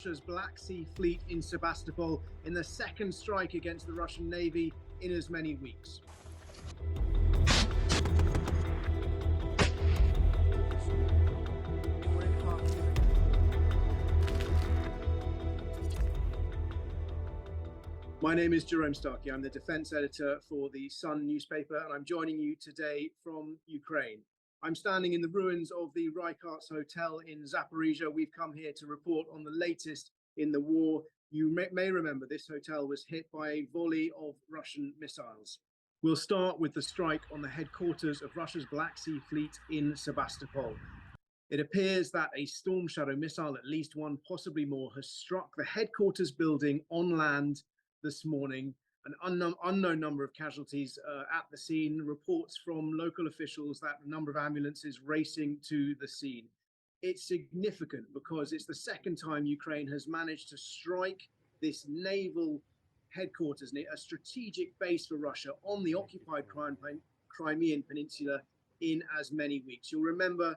Russia's Black Sea Fleet in Sebastopol in the second strike against the Russian Navy in as many weeks. My name is Jerome Starkey. I'm the defense editor for the Sun newspaper, and I'm joining you today from Ukraine. I'm standing in the ruins of the Reikarts Hotel in Zaporizhia. We've come here to report on the latest in the war. You may remember this hotel was hit by a volley of Russian missiles. We'll start with the strike on the headquarters of Russia's Black Sea Fleet in Sebastopol. It appears that a Storm Shadow missile, at least one, possibly more, has struck the headquarters building on land this morning. An unknown number of casualties at the scene. Reports from local officials that a number of ambulances racing to the scene. It's significant because it's the second time Ukraine has managed to strike this naval headquarters, a strategic base for Russia on the occupied Crimean Peninsula in as many weeks. You'll remember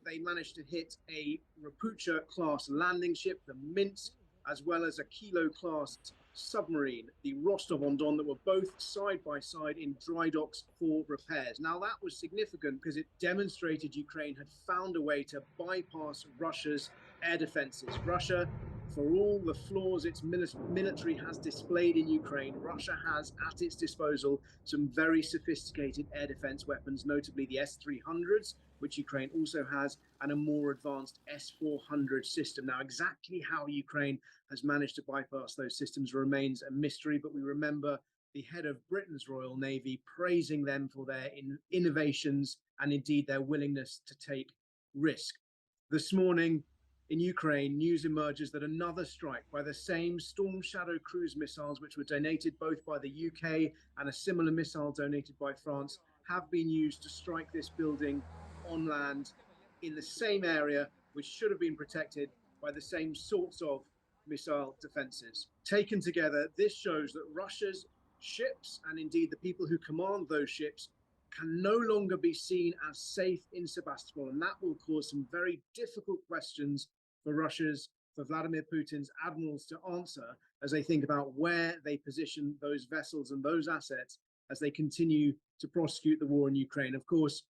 they managed to hit a Rapucha class landing ship, the Minsk, as well as a Kilo class submarine, the Rostov-on-Don, that were both side by side in dry docks for repairs. Now, that was significant because it demonstrated Ukraine had found a way to bypass Russia's air defenses. Russia, for all the flaws its military has displayed in Ukraine, Russia has at its disposal some very sophisticated air defense weapons, notably the S-300s, which Ukraine also has, and a more advanced S-400 system. Now, exactly how Ukraine has managed to bypass those systems remains a mystery, but we remember the head of Britain's Royal Navy praising them for their innovations and indeed their willingness to take risk. This morning in Ukraine, news emerges that another strike by the same Storm Shadow cruise missiles, which were donated both by the UK and a similar missile donated by France, have been used to strike this building on land in the same area, which should have been protected by the same sorts of missile defenses. Taken together, this shows that Russia's ships, and indeed the people who command those ships, can no longer be seen as safe in Sebastopol, and that will cause some very difficult questions for Vladimir Putin's admirals to answer as they think about where they position those vessels and those assets as they continue to prosecute the war in Ukraine. Of course,